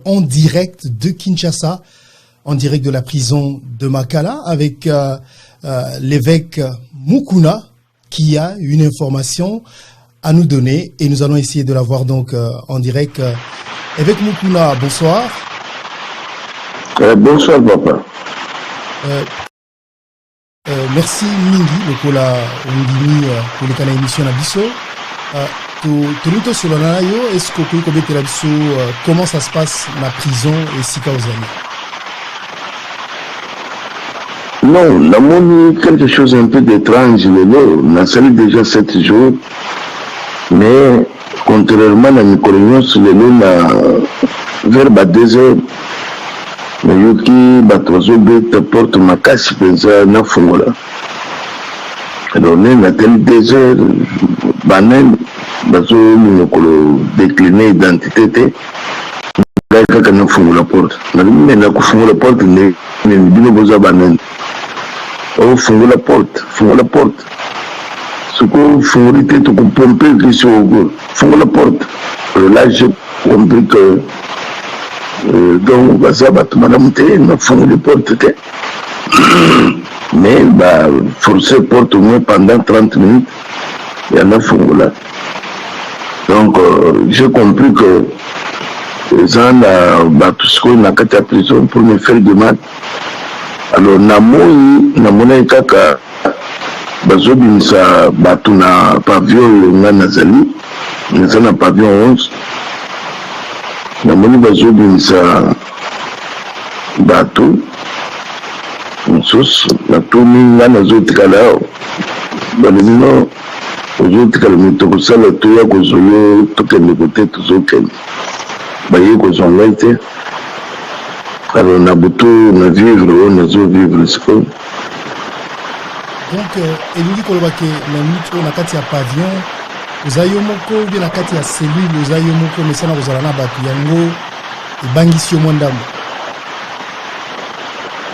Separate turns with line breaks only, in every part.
en direct de Kinshasa, en direct de la prison de Makala, avec l'évêque Mukuna, qui a une information à nous donner, et nous allons essayer de la voir donc en direct. Évêque Mukuna, bonsoir.
Bonsoir, papa.
Merci Mingi, le kola Ngimi pour le canal émission Nabiso. Tonuto Solanayo, est-ce que vous pouvez comment ça se passe la prison et Sika Ozani?
Non, la monnaie, quelque chose un peu d'étrange, on a sali déjà 7 jours, mais contrairement à Nicolaion, sur le lot, vers 2 heures, mais yoki batwazo bête porte ma casse pensa na fongola. Alors on a tel 2 heures, banane, bazo nous décliner identité. Kaka na fongola porte. Na mimi na kufungola porte ne bino boza banane. Oh fongola porte. Ce que fongolité to pomper qui sur fongola porte. Là j'ai compris que donc baza madame te na fongola porte te. Mais bah forcer porte au moins pendant 30 minutes. Il y en a fongola. Donc j'ai compris que ça n'a tout ce qu'on a qu'à la prison pour me faire du mal. Alors namoni kaka bazobimisa batu na pavillon nga nazali naza na pavillon 11 namoni bazobimisa batu mosusu natuni nga nazotikala awa balomino ozotikala mitokosala toya kozolo tokende kote tozokende baye kozonga te. Alors on a beaucoup de vivre, on a vivre ce qu'on.
Donc, Eluli Kolobake, la nuit on a kati ya pavillon, uzayomoko bien la kati ya cellule, uzayomoko mais ça na uzalana batu yango ebangisi yo mondamo.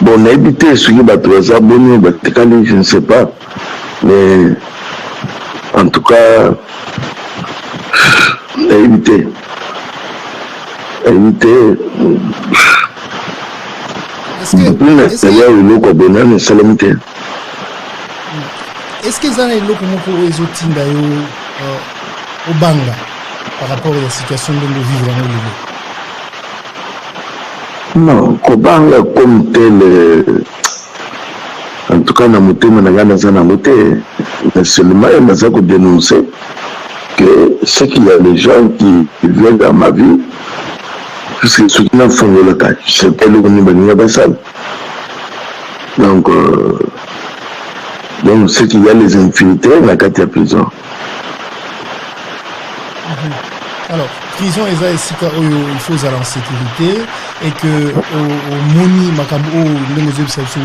Bon, on a évité ce qui va être abonné, je ne sais pas, mais en tout cas, on a évité. Est-ce
que ça est là comme les autres au Banga par rapport à la situation de nos vivre
non, Kobanga comme tel en tout cas dans mon thème mais seulement il m'a dénoncé que ce qu'il y a des gens qui viennent dans ma vie puisque ceux qui n'ont pas fait le cas, c'est pas le niveau de ça. Donc c'est qu'il y a les infiltrés dans la prison.
Alors, prison est ici il faut aller en sécurité et que au Moni Makambo les observations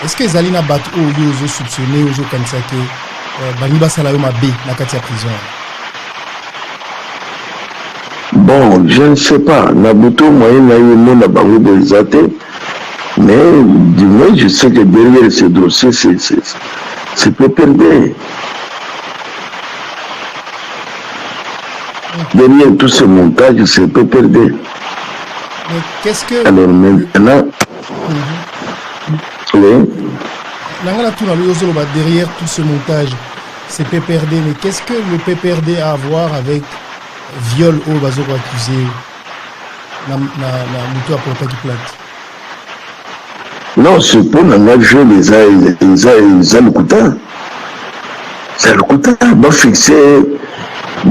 est-ce que Zalina bat aux soupçonnés aux comme ça que Baniba Salayoma B la prison?
Bon, je ne sais pas. Nabuto, moi, il y a eu le nom de Zate. Mais, du moins, je sais que derrière ce dossier, c'est peu perdu. Derrière tout ce montage, c'est peu perdu.
Mais qu'est-ce que...
Alors, maintenant... Oui.
Derrière tout ce montage, c'est PPRD. Mais qu'est-ce que le PPRD a à voir avec viol au bazo accusé na mutu apporta qui plate?
Non, c'est pour la jeu les alukouta. C'est alukouta, va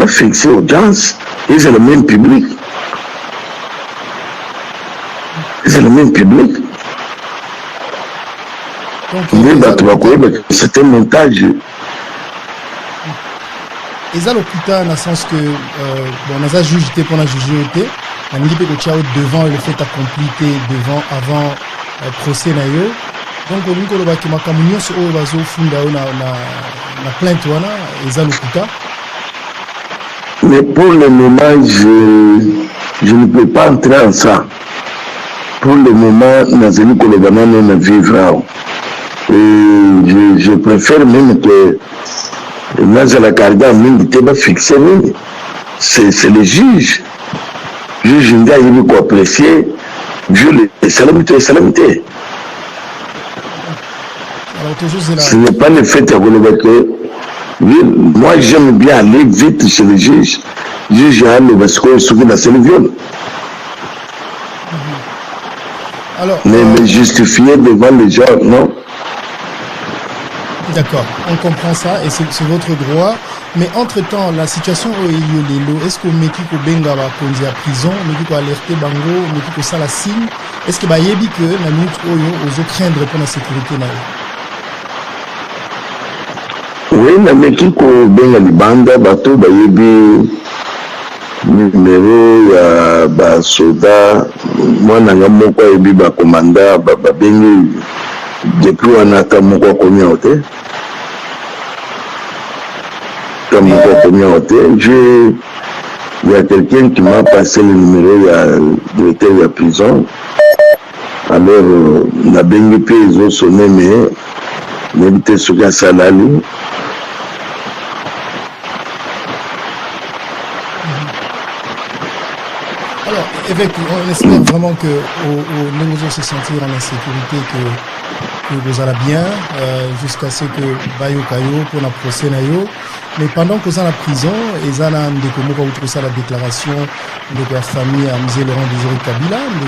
fixer audience, et c'est le même public. Donc, c'est un montage.
Et ça, dans le sens que, on a jugé pour la juger, on a dit que devant le fait accompli, avant procès, donc on a dit que ma communion sur le bateau funda na plainte et ça
mais pour le moment, je ne peux pas entrer en ça. Pour le moment, Nazeli Kolobana ne vivra. Je préfère même que Nazala Karda Mingi va fixer, c'est le juge. juge nga yebi ko apprécier vu les salamités.
Alors toujours c'est là.
Ce n'est pas le fait que moi j'aime bien aller vite chez le juge a le parce que ce qui c'est le viol.
Alors
mais justifier devant les gens, non.
D'accord, on comprend ça et c'est votre droit. Mais entre-temps, la situation est-ce que Mekiko Benga va conduire à prison, Mekiko alerter Bango, Mekiko Sala signe, est-ce que Bayebi que la minute oyo craindre pour la sécurité na?
Oui, na Mekiko Benga libanda bato Bayebi numéro ya ba soda mwana nga moko yebi ba commanda ba bengi depuis on a moko konya hote. Il y a quelqu'un qui m'a passé le numéro de la prison. Alors, la BNP, ils ont sonné, mais n'habitez sur la salali.
Alors, évêque, on espère vraiment que nous allons se sentir en insécurité, que vous allez bien, jusqu'à ce que Bayo Kayo, pour la procès Nayo. Mais pendant que vous êtes en prison, ils ont la déclaration de la famille à M. Laurent Désiré Kabila, de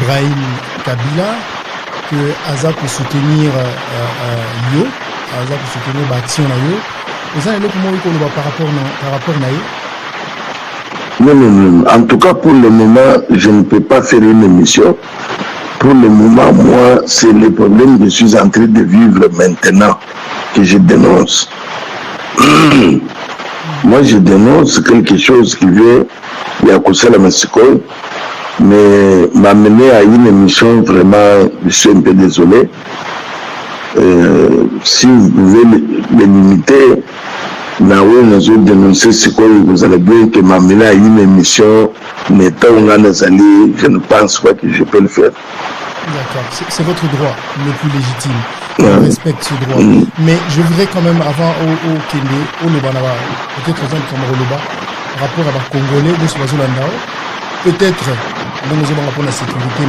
Ibrahim Kabila, que Aza pour soutenir Yo, Aza pour soutenir l'action Nayo. Vous avez comment par rapport à Yo?
Non. En tout cas, pour le moment, je ne peux pas faire une émission. Pour le moment, moi, c'est le problème que je suis en train de vivre maintenant que je dénonce. Moi, je dénonce quelque chose qui vient de la Mexico, mais m'amener à une émission, vraiment, je suis un peu désolé. Si vous pouvez les limiter, nous avons dénoncé ce que vous allez bien que m'amener à une émission, mais tant on a les alliés, je ne pense pas que je peux le faire.
D'accord, c'est votre droit le plus légitime. Je respecte ce droit. Mais je voudrais quand même, avant au Kende, au Lobanaba, peut-être aux gens comme Roloba, rapport à la Congolais, de ce Landao, peut-être, nous avons rapport à la sécurité,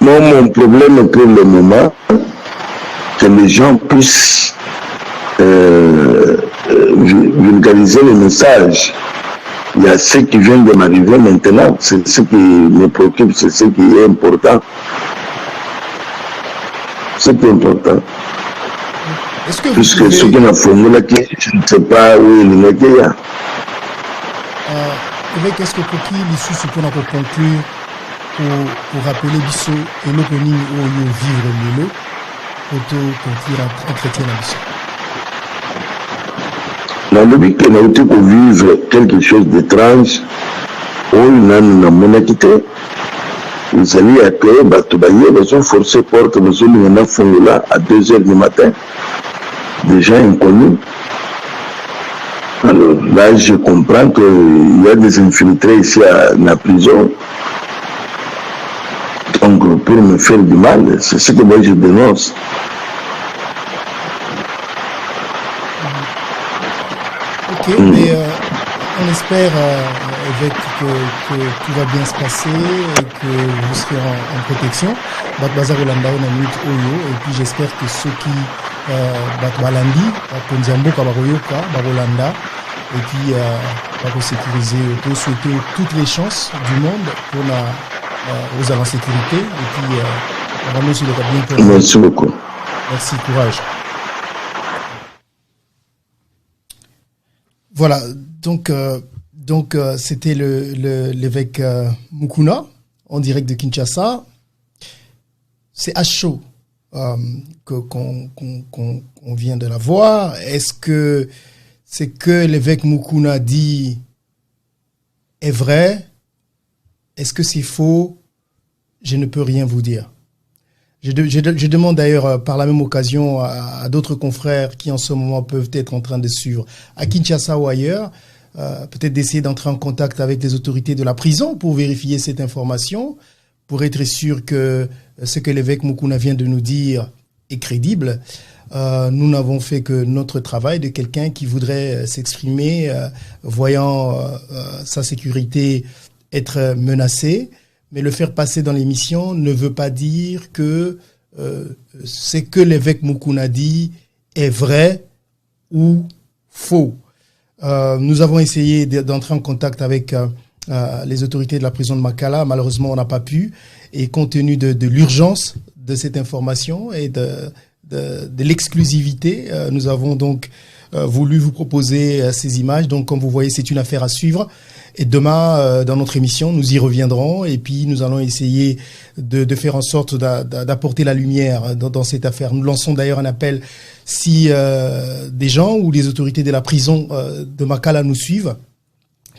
non, mon problème pour le moment, que les gens puissent vulgariser le message. Il y a ce qui vient de m'arriver maintenant, c'est ce qui me préoccupe, c'est ce qui est important. C'est important. Puisque ce qu'on a formulé, je ne sais pas où il est.
Est-ce que pour qui l'issue, ce qu'on a pour conclure, pour rappeler Bissot et l'opening où il vivre le lot, pour conclure un chrétien à Bissot?
Dans le but qu'on a été pour vivre quelque chose d'étrange, on a une quitté. Ils allaient accueillir Batoubaye, ils ont forcé porte, ils ont fait là à 2h du matin. Des gens inconnus. Alors là, je comprends qu'il y a des infiltrés ici à la prison. Donc, pour me faire du mal, c'est ce que moi je dénonce.
Ok, mais on espère avec que tout va bien se passer et que vous serez en protection. Bazar Olanda on a minute Oyo et puis j'espère que ceux qui Balandi, Pondiambo Kabaroyoka, Barolanda et puis va sécuriser, pour souhaiter toutes les chances du monde pour aux agents de sécurité et puis on va nous le bien.
Merci beaucoup.
Merci, courage. Voilà, donc c'était l'évêque Mukuna en direct de Kinshasa. C'est à chaud qu'on vient de la voir. Est-ce que ce que l'évêque Mukuna dit est vrai? Est-ce que c'est faux? Je ne peux rien vous dire. Je demande d'ailleurs par la même occasion à d'autres confrères qui en ce moment peuvent être en train de suivre à Kinshasa ou ailleurs, peut-être d'essayer d'entrer en contact avec les autorités de la prison pour vérifier cette information, pour être sûr que ce que l'évêque Mukuna vient de nous dire est crédible. nous n'avons fait que notre travail de quelqu'un qui voudrait s'exprimer, voyant sa sécurité être menacée. Mais le faire passer dans l'émission ne veut pas dire que ce que l'évêque Mukuna dit est vrai ou faux. Nous avons essayé d'entrer en contact avec les autorités de la prison de Makala. Malheureusement, on n'a pas pu. Et compte tenu de l'urgence de cette information et de l'exclusivité, nous avons donc voulu vous proposer ces images. Donc, comme vous voyez, c'est une affaire à suivre. Et demain, dans notre émission, nous y reviendrons. Et puis, nous allons essayer de faire en sorte d'apporter la lumière dans cette affaire. Nous lançons d'ailleurs un appel si des gens ou les autorités de la prison de Makala nous suivent,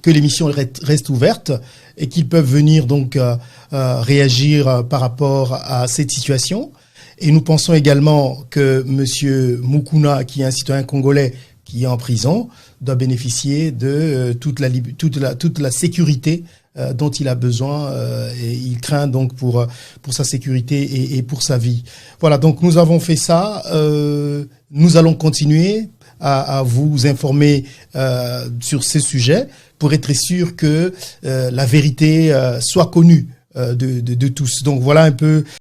que l'émission reste ouverte et qu'ils peuvent venir donc réagir par rapport à cette situation. Et nous pensons également que Monsieur Mukuna, qui est un citoyen congolais qui est en prison, doit bénéficier de toute la sécurité dont il a besoin et il craint donc pour sa sécurité et pour sa vie. Voilà, donc nous avons fait ça. Nous allons continuer à vous informer sur ces sujets pour être sûr que la vérité soit connue de tous. Donc voilà un peu